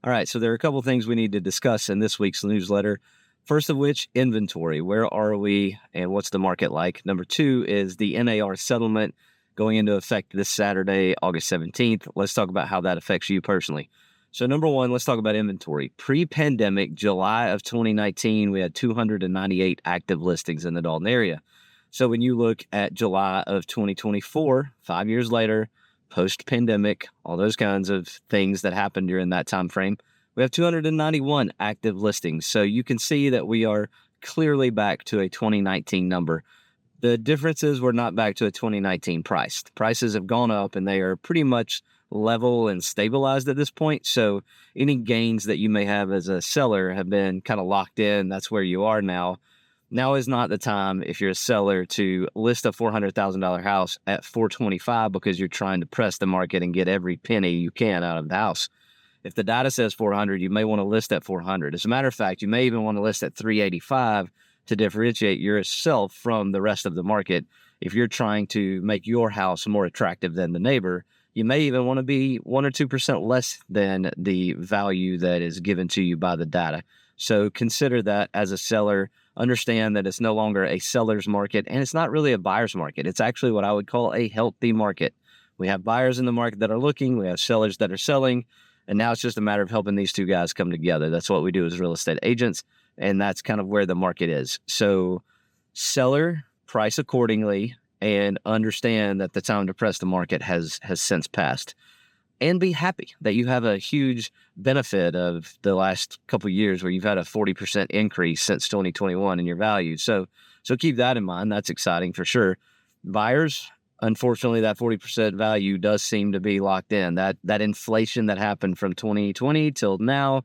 All right, so there are a couple things we need to discuss in this week's newsletter. First of which, inventory. Where are we and what's the market like? Number two is the NAR settlement going into effect this Saturday, August 17th. Let's talk about how that affects you personally. So number one, let's talk about inventory. Pre-pandemic, July of 2019, we had 298 active listings in the Dalton area. So when you look at July of 2024, 5 years later, post-pandemic, all those kinds of things that happened during that time frame, we have 291 active listings. So you can see that we are clearly back to a 2019 number. The difference is we're not back to a 2019 price. The prices have gone up and they are pretty much level and stabilized at this point. So any gains that you may have as a seller have been kind of locked in. That's where you are now. Now is not the time, if you're a seller, to list a $400,000 house at $425 because you're trying to press the market and get every penny you can out of the house. If the data says 400, you may want to list at 400. As a matter of fact, you may even want to list at 385 to differentiate yourself from the rest of the market. If you're trying to make your house more attractive than the neighbor, you may even want to be 1 or 2% less than the value that is given to you by the data. So consider that as a seller. Understand that it's no longer a seller's market, and it's not really a buyer's market. It's actually what I would call a healthy market. We have buyers in the market that are looking. We have sellers that are selling. And now it's just a matter of helping these two guys come together. That's what we do as real estate agents. And that's kind of where the market is. So seller, price accordingly, and understand that the time to press the market has since passed. And be happy that you have a huge benefit of the last couple of years where you've had a 40% increase since 2021 in your value. So keep that in mind. That's exciting for sure. Buyers, unfortunately, that 40% value does seem to be locked in. That inflation that happened from 2020 till now,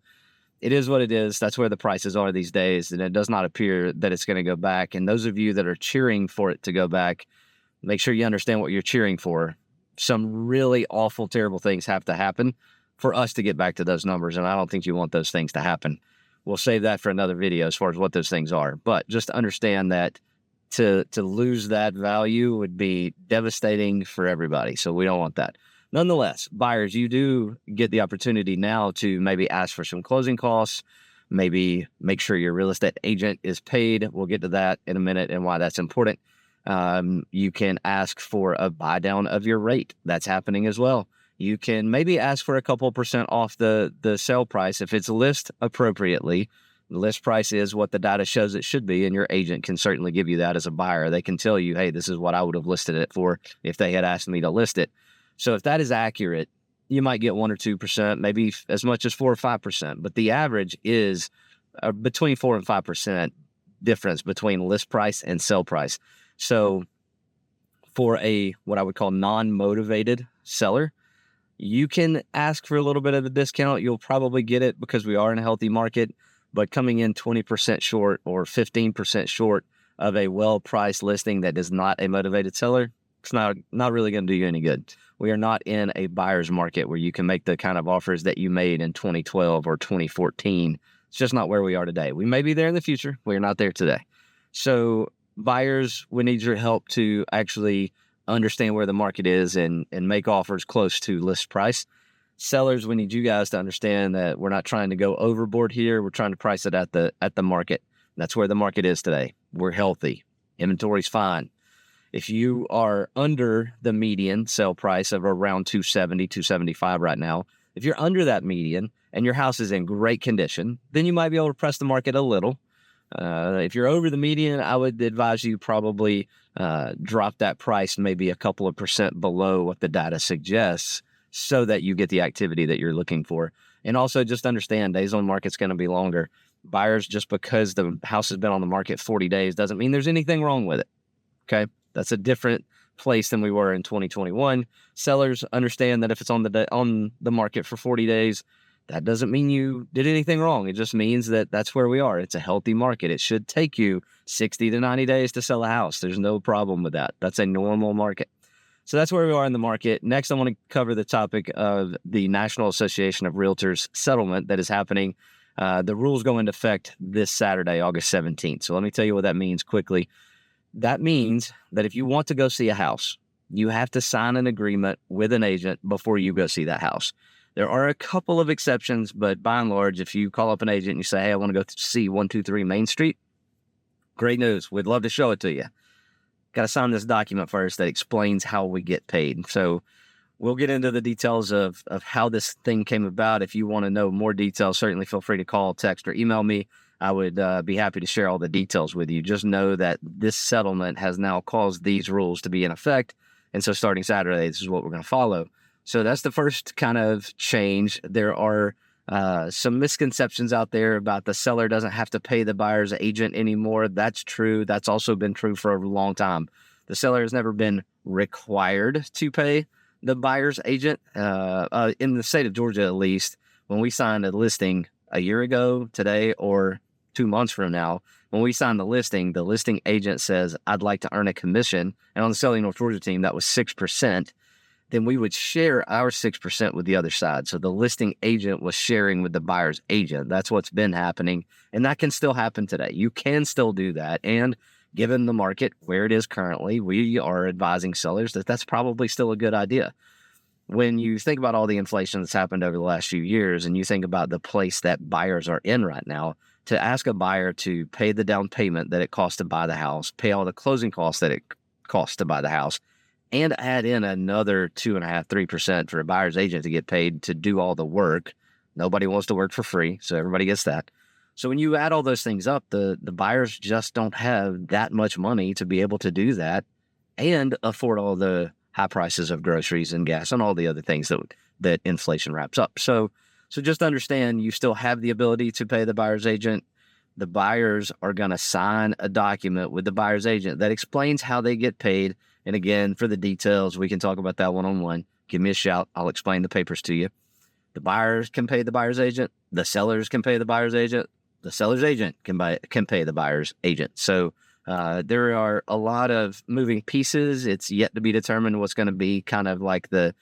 it is what it is. That's where the prices are these days, and it does not appear that it's going to go back. And those of you that are cheering for it to go back, make sure you understand what you're cheering for. Some really awful, terrible things have to happen for us to get back to those numbers, and I don't think you want those things to happen. We'll save that for another video as far as what those things are. But just understand that to lose that value would be devastating for everybody. So we don't want that. Nonetheless, buyers, you do get the opportunity now to maybe ask for some closing costs, maybe make sure your real estate agent is paid. We'll get to that in a minute and why that's important. You can ask for a buy down of your rate. That's happening as well. You can maybe ask for a couple % off the sale price if it's list appropriately. The list price is what the data shows it should be, and your agent can certainly give you that as a buyer. They can tell you, hey, this is what I would have listed it for if they had asked me to list it. So if that is accurate, you might get 1 or 2%, maybe as much as 4 or 5%. But the average is between 4 and 5% difference between list price and sell price. So for a what I would call non-motivated seller, you can ask for a little bit of a discount. You'll probably get it because we are in a healthy market, but coming in 20% short or 15% short of a well-priced listing that is not a motivated seller, it's not really going to do you any good. We are not in a buyer's market where you can make the kind of offers that you made in 2012 or 2014. It's just not where we are today. We may be there in the future. We are not there today. So buyers, we need your help to actually understand where the market is and make offers close to list price. Sellers, we need you guys to understand that we're not trying to go overboard here. We're trying to price it at the market. That's where the market is today. We're healthy. Inventory's fine. If you are under the median sale price of around 270, 275 right now, if you're under that median and your house is in great condition, then you might be able to press the market a little. If you're over the median, I would advise you probably drop that price maybe a couple of % below what the data suggests so that you get the activity that you're looking for. And also just understand days on market's going to be longer. Buyers, just because the house has been on the market 40 days doesn't mean there's anything wrong with it. Okay. That's a different place than we were in 2021. Sellers, understand that if it's on the market for 40 days, that doesn't mean you did anything wrong. It just means that that's where we are. It's a healthy market. It should take you 60 to 90 days to sell a house. There's no problem with that. That's a normal market. So that's where we are in the market. Next, I want to cover the topic of the National Association of Realtors settlement that is happening. The rules go into effect this Saturday, August 17th. So let me tell you what that means quickly. That means that if you want to go see a house, you have to sign an agreement with an agent before you go see that house. There are a couple of exceptions, but by and large, if you call up an agent and you say, hey, I want to go see 123 Main Street, great news. We'd love to show it to you. Got to sign this document first that explains how we get paid. So we'll get into the details of how this thing came about. If you want to know more details, certainly feel free to call, text, or email me. I would be happy to share all the details with you. Just know that this settlement has now caused these rules to be in effect. And so starting Saturday, this is what we're going to follow. So that's the first kind of change. There are some misconceptions out there about the seller doesn't have to pay the buyer's agent anymore. That's true. That's also been true for a long time. The seller has never been required to pay the buyer's agent. In the state of Georgia, at least, when we signed a listing a year ago today or 2 months from now, when we signed the listing agent says, I'd like to earn a commission. And on the Selling North Georgia team, that was 6%. Then we would share our 6% with the other side. So the listing agent was sharing with the buyer's agent. That's what's been happening. And that can still happen today. You can still do that. And given the market where it is currently, we are advising sellers that that's probably still a good idea. When you think about all the inflation that's happened over the last few years, and you think about the place that buyers are in right now, to ask a buyer to pay the down payment that it costs to buy the house, pay all the closing costs that it costs to buy the house, and add in another 2.5%, 3% for a buyer's agent to get paid to do all the work. Nobody wants to work for free, so everybody gets that. So when you add all those things up, the buyers just don't have that much money to be able to do that and afford all the high prices of groceries and gas and all the other things that inflation wraps up. So just understand you still have the ability to pay the buyer's agent. The buyers are going to sign a document with the buyer's agent that explains how they get paid. And again, for the details, we can talk about that one-on-one. Give me a shout. I'll explain the papers to you. The buyers can pay the buyer's agent. The sellers can pay the buyer's agent. The seller's agent can pay the buyer's agent. So there are a lot of moving pieces. It's yet to be determined what's going to be kind of like the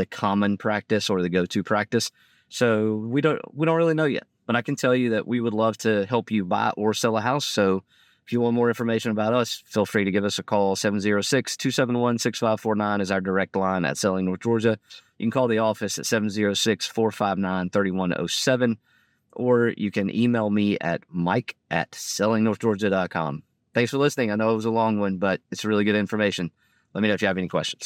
common practice or the go-to practice. So we don't really know yet. But I can tell you that we would love to help you buy or sell a house. So if you want more information about us, feel free to give us a call. 706-271-6549 is our direct line at Selling North Georgia. You can call the office at 706-459-3107, or you can email me at mike@sellingnorthgeorgia.com. Thanks for listening. I know it was a long one, but it's really good information. Let me know if you have any questions.